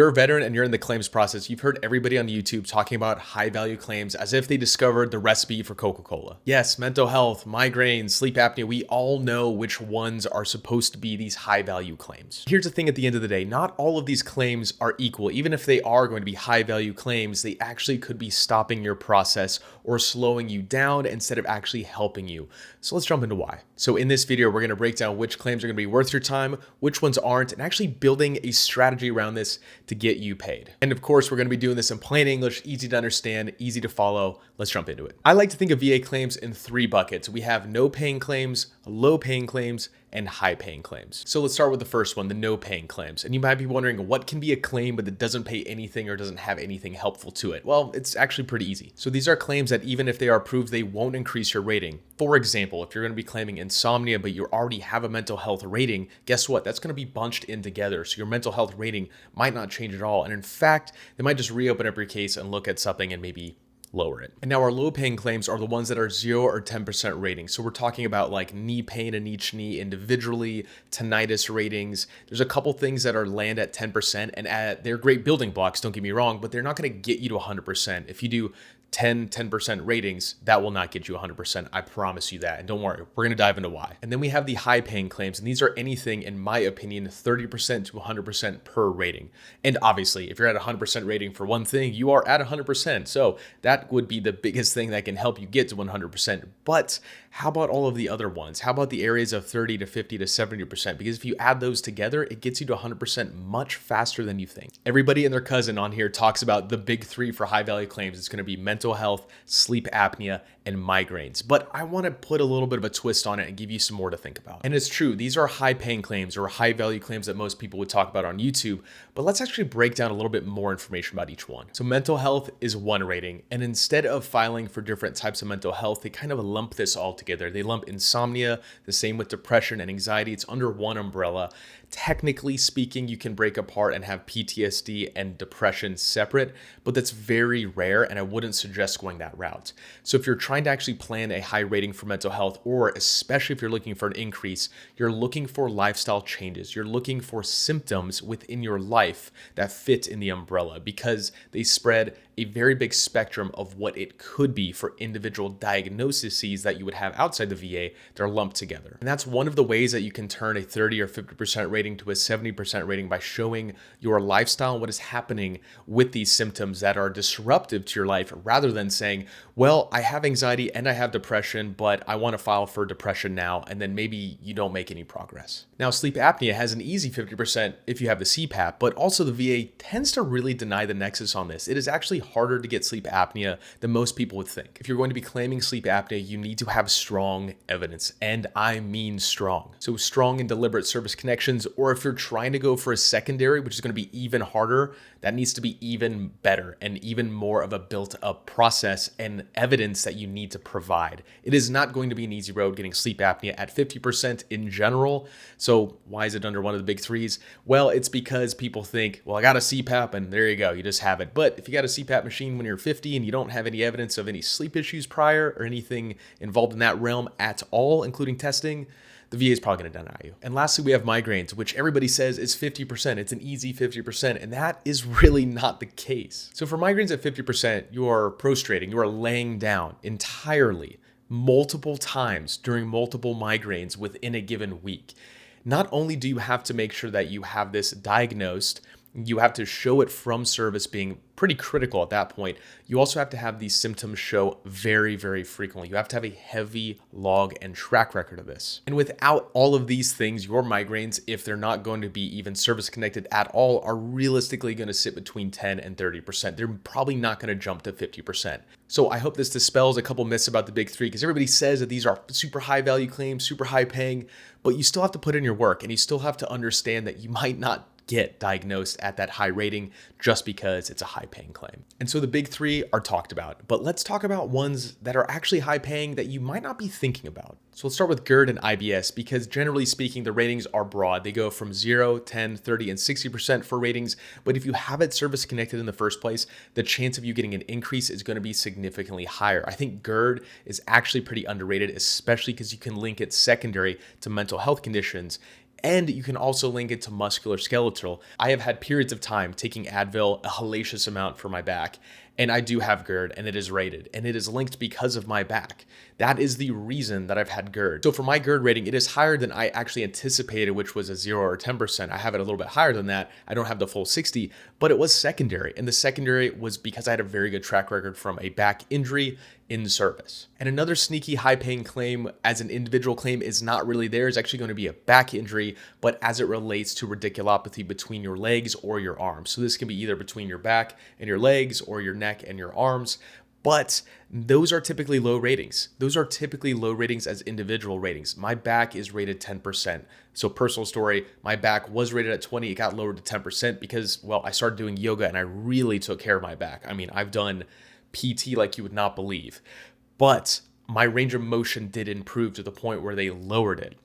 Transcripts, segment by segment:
you're a veteran and you're in the claims process, you've heard everybody on YouTube talking about high value claims as if they discovered the recipe for Coca-Cola. Yes, mental health, migraines, sleep apnea, we all know which ones are supposed to be these high value claims. Here's the thing at the end of the day, not all of these claims are equal. Even if they are going to be high value claims, they actually could be stopping your process or slowing you down instead of actually helping you. So let's jump into why. So in this video, we're going to break down which claims are going to be worth your time, which ones aren't, and actually building a strategy around this to get you paid. And of course, we're going to be doing this in plain English, easy to understand, easy to follow. Let's jump into it. I like to think of VA claims in three buckets. We have no paying claims, low paying claims, and high paying claims. So let's start with the first one, the no paying claims. And you might be wondering, what can be a claim but that doesn't pay anything or doesn't have anything helpful to it? Well, it's actually pretty easy. So these are claims that even if they are approved, they won't increase your rating. For example, if you're going to be claiming insomnia, but you already have a mental health rating, guess what? That's going to be bunched in together. So your mental health rating might not change at all. And in fact, they might just reopen up your case and look at something and maybe lower it. And now our low paying claims are the ones that are 0 or 10% rating. So we're talking about like knee pain in each knee individually, tinnitus ratings. There's a couple things that are land at 10% and they're great building blocks, don't get me wrong, but they're not going to get you to 100%. If you do 10% ratings, that will not get you 100%. I promise you that. And don't worry, we're going to dive into why. And then we have the high paying claims. And these are anything, in my opinion, 30% to 100% per rating. And obviously, if you're at 100% rating for one thing, you are at 100%. So that would be the biggest thing that can help you get to 100%. But how about all of the other ones? How about the areas of 30 to 50 to 70%? Because if you add those together, it gets you to 100% much faster than you think. Everybody and their cousin on here talks about the big three for high value claims. It's going to be mental health, sleep apnea, and migraines. But I want to put a little bit of a twist on it and give you some more to think about. And it's true, these are high paying claims or high value claims that most people would talk about on YouTube, but let's actually break down a little bit more information about each one. So mental health is one rating, and instead of filing for different types of mental health, they kind of lump this all together. They lump insomnia, the same with depression and anxiety. It's under one umbrella. Technically speaking, you can break apart and have PTSD and depression separate, but that's very rare, and I wouldn't suggest going that route. So if you're trying to actually plan a high rating for mental health, or especially if you're looking for an increase, you're looking for lifestyle changes. You're looking for symptoms within your life that fit in the umbrella because they spread a very big spectrum of what it could be for individual diagnoses that you would have outside the VA. They're lumped together. And that's one of the ways that you can turn a 30 or 50% rating to a 70% rating by showing your lifestyle and what is happening with these symptoms that are disruptive to your life, rather than saying, well, I have anxiety and I have depression, but I want to file for depression now, and then maybe you don't make any progress. Now, sleep apnea has an easy 50% if you have the CPAP, but also the VA tends to really deny the nexus on this. It is actually harder to get sleep apnea than most people would think. If you're going to be claiming sleep apnea, you need to have strong evidence, and I mean strong. So strong and deliberate service connections, or if you're trying to go for a secondary, which is going to be even harder, that needs to be even better and even more of a built-up process and evidence that you need to provide. It is not going to be an easy road getting sleep apnea at 50% in general. So why is it under one of the big threes? Well, it's because people think, well, I got a CPAP and there you go, you just have it. But if you got a CPAP machine when you're 50 and you don't have any evidence of any sleep issues prior or anything involved in that realm at all, including testing, the VA is probably going to deny you. And lastly, we have migraines, which everybody says is 50%. It's an easy 50%, and that is really not the case. So for migraines at 50%, you are prostrating, you are laying down entirely multiple times during multiple migraines within a given week. Not only do you have to make sure that you have this diagnosed, you have to show it from service being pretty critical at that point. You also have to have these symptoms show very, very frequently. You have to have a heavy log and track record of this. And without all of these things, your migraines, if they're not going to be even service connected at all, are realistically going to sit between 10 and 30%. They're probably not going to jump to 50%. So I hope this dispels a couple myths about the big three, because everybody says that these are super high value claims, super high paying, but you still have to put in your work, and you still have to understand that you might not get diagnosed at that high rating just because it's a high paying claim. And so the big three are talked about, but let's talk about ones that are actually high paying that you might not be thinking about. So let's start with GERD and IBS, because generally speaking, the ratings are broad. They go from 0, 10, 30, and 60% for ratings. But if you have it service connected in the first place, the chance of you getting an increase is going to be significantly higher. I think GERD is actually pretty underrated, especially because you can link it secondary to mental health conditions. And you can also link it to musculoskeletal. I have had periods of time taking Advil, a hellacious amount for my back, and I do have GERD, and it is rated, and it is linked because of my back. That is the reason that I've had GERD. So for my GERD rating, it is higher than I actually anticipated, which was a 0 or 10%. I have it a little bit higher than that. I don't have the full 60, but it was secondary. And the secondary was because I had a very good track record from a back injury in service. And another sneaky high-paying claim as an individual claim is not really there. It's actually going to be a back injury, but as it relates to radiculopathy between your legs or your arms. So this can be either between your back and your legs or your neck and your arms. But those are typically low ratings. Those are typically low ratings as individual ratings. My back is rated 10%. So personal story, my back was rated at 20. It got lowered to 10% because, well, I started doing yoga and I really took care of my back. I mean, I've done PT like you would not believe. But my range of motion did improve to the point where they lowered it.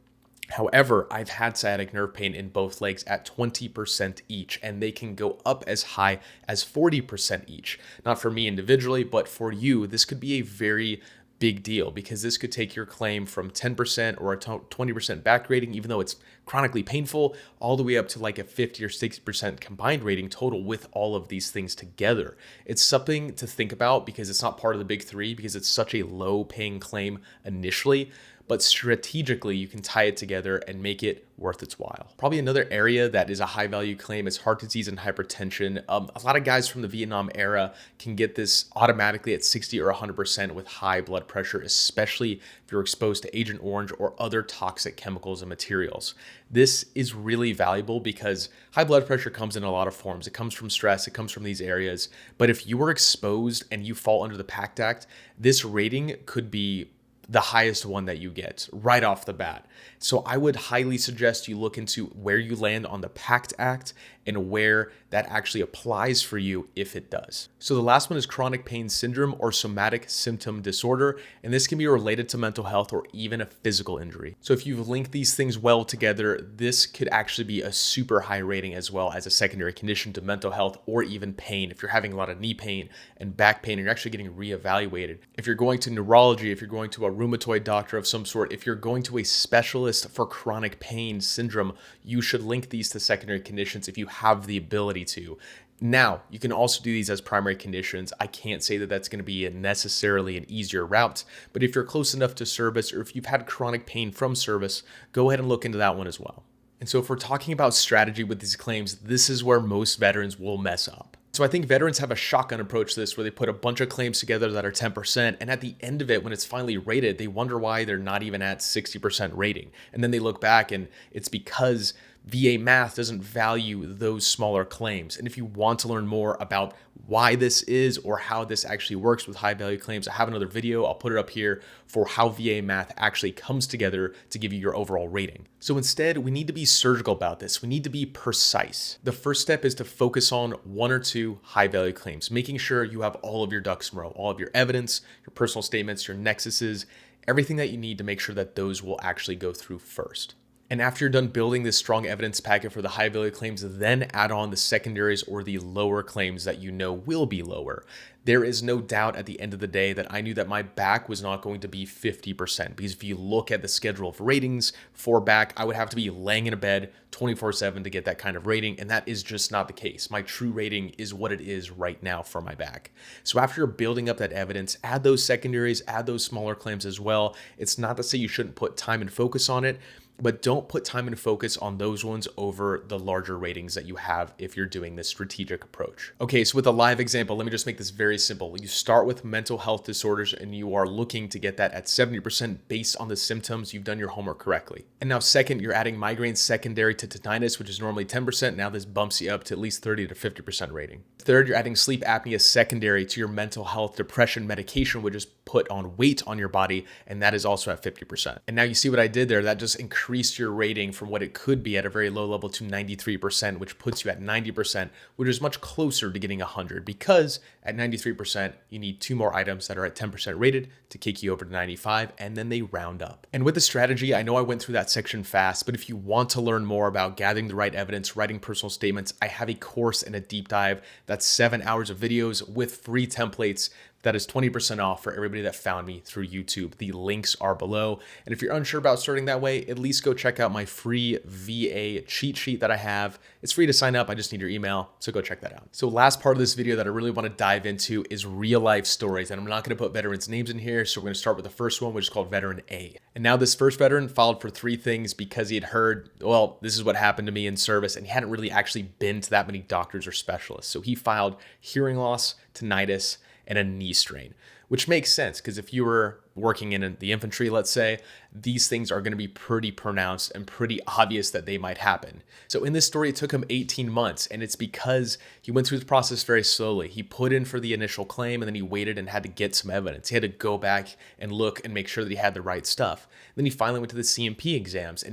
However, I've had sciatic nerve pain in both legs at 20% each, and they can go up as high as 40% each. Not for me individually, but for you, this could be a very big deal because this could take your claim from 10% or a 20% back rating, even though it's chronically painful, all the way up to like a 50 or 60% combined rating total with all of these things together. It's something to think about because it's not part of the big three because it's such a low paying claim initially. But strategically, you can tie it together and make it worth its while. Probably another area that is a high value claim is heart disease and hypertension. A lot of guys from the Vietnam era can get this automatically at 60 or 100% with high blood pressure, especially if you're exposed to Agent Orange or other toxic chemicals and materials. This is really valuable because high blood pressure comes in a lot of forms. It comes from stress, it comes from these areas. But if you were exposed and you fall under the PACT Act, this rating could be the highest one that you get right off the bat. So I would highly suggest you look into where you land on the PACT Act and where that actually applies for you if it does. So the last one is chronic pain syndrome or somatic symptom disorder, and this can be related to mental health or even a physical injury. So if you've linked these things well together, this could actually be a super high rating as well as a secondary condition to mental health or even pain. If you're having a lot of knee pain and back pain, and you're actually getting reevaluated. If you're going to neurology, if you're going to a rheumatoid doctor of some sort, if you're going to a specialist for chronic pain syndrome, you should link these to secondary conditions if you have the ability to. Now, you can also do these as primary conditions. I can't say that that's going to be necessarily an easier route, but if you're close enough to service or if you've had chronic pain from service, go ahead and look into that one as well. And so if we're talking about strategy with these claims, this is where most veterans will mess up. So I think veterans have a shotgun approach to this where they put a bunch of claims together that are 10%. And at the end of it, when it's finally rated, they wonder why they're not even at 60% rating. And then they look back and it's because VA math doesn't value those smaller claims. And if you want to learn more about why this is or how this actually works with high value claims, I have another video. I'll put it up here for how VA math actually comes together to give you your overall rating. So instead, we need to be surgical about this. We need to be precise. The first step is to focus on one or two high value claims, making sure you have all of your ducks in a row, all of your evidence, your personal statements, your nexuses, everything that you need to make sure that those will actually go through first. And after you're done building this strong evidence packet for the high value claims, then add on the secondaries or the lower claims that you know will be lower. There is no doubt at the end of the day that I knew that my back was not going to be 50% because if you look at the schedule of ratings for back, I would have to be laying in a bed 24/7 to get that kind of rating. And that is just not the case. My true rating is what it is right now for my back. So after you're building up that evidence, add those secondaries, add those smaller claims as well. It's not to say you shouldn't put time and focus on it, but don't put time and focus on those ones over the larger ratings that you have if you're doing this strategic approach. Okay, so with a live example, let me just make this very simple. You start with mental health disorders and you are looking to get that at 70% based on the symptoms. You've done your homework correctly. And now second, you're adding migraines secondary to tinnitus, which is normally 10%. Now this bumps you up to at least 30 to 50% rating. Third, you're adding sleep apnea secondary to your mental health depression medication, which is put on weight on your body, and that is also at 50%. And now you see what I did there. That just increased your rating from what it could be at a very low level to 93%, which puts you at 90%, which is much closer to getting 100 because at 93%, you need two more items that are at 10% rated to kick you over to 95, and then they round up. And with the strategy, I know I went through that section fast, but if you want to learn more about gathering the right evidence, writing personal statements, I have a course and a deep dive that's 7 hours of videos with free templates That is 20% off for everybody that found me through YouTube. The links are below. And if you're unsure about starting that way, at least go check out my free VA cheat sheet that I have. It's free to sign up. I just need your email. So go check that out. So last part of this video that I really want to dive into is real life stories. And I'm not going to put veterans' names in here. So we're going to start with the first one, which is called Veteran A. And now this first veteran filed for 3 things because he had heard, well, this is what happened to me in service. And he hadn't really actually been to that many doctors or specialists. So he filed hearing loss, tinnitus, and a knee strain, which makes sense because if you were working in the infantry, let's say, these things are going to be pretty pronounced and pretty obvious that they might happen. So in this story, it took him 18 months, and it's because he went through the process very slowly. He put in for the initial claim, and then he waited and had to get some evidence. He had to go back and look and make sure that he had the right stuff. Then he finally went to the CMP exams,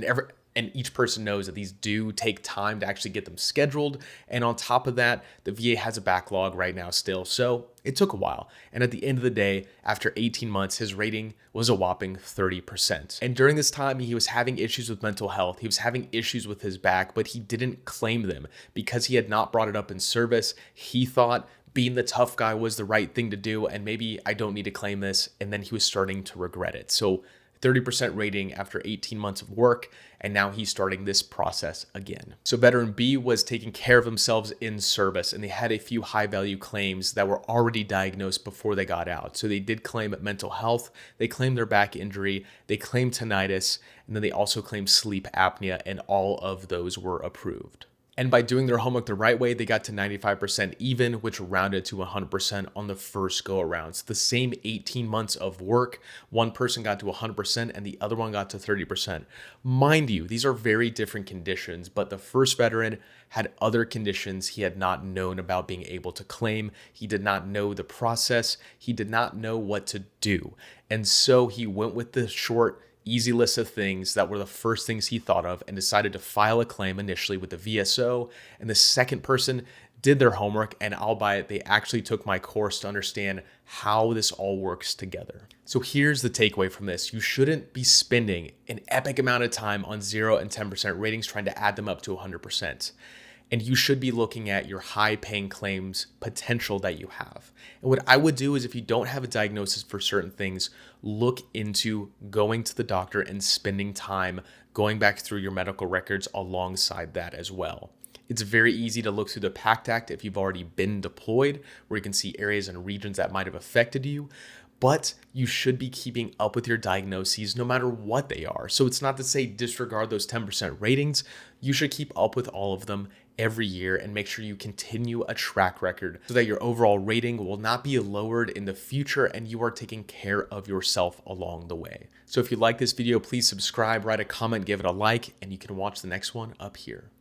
and each person knows that these do take time to actually get them scheduled. And on top of that, the VA has a backlog right now still. So it took a while. And at the end of the day, after 18 months, his rating was a whopping 30%. And during this time, he was having issues with mental health. He was having issues with his back, but he didn't claim them because he had not brought it up in service. He thought being the tough guy was the right thing to do. And maybe I don't need to claim this. And then he was starting to regret it. So 30% rating after 18 months of work, and now he's starting this process again. So veteran B was taking care of themselves in service, and they had a few high value claims that were already diagnosed before they got out. So they did claim mental health, they claimed their back injury, they claimed tinnitus, and then they also claimed sleep apnea, and all of those were approved. And by doing their homework the right way, they got to 95% even, which rounded to 100% on the first go around. So the same 18 months of work, one person got to 100% and the other one got to 30%. Mind you, these are very different conditions, but the first veteran had other conditions he had not known about being able to claim. He did not know the process. He did not know what to do. And so he went with the short, easy list of things that were the first things he thought of and decided to file a claim initially with the VSO. And the second person did their homework, and I'll buy it, they actually took my course to understand how this all works together. So here's the takeaway from this. You shouldn't be spending an epic amount of time on 0 and 10% ratings trying to add them up to 100%. And you should be looking at your high paying claims potential that you have. And what I would do is, if you don't have a diagnosis for certain things, look into going to the doctor and spending time going back through your medical records alongside that as well. It's very easy to look through the PACT Act if you've already been deployed, where you can see areas and regions that might have affected you. But you should be keeping up with your diagnoses no matter what they are. So it's not to say disregard those 10% ratings. You should keep up with all of them every year and make sure you continue a track record so that your overall rating will not be lowered in the future and you are taking care of yourself along the way. So if you like this video, please subscribe, write a comment, give it a like, and you can watch the next one up here.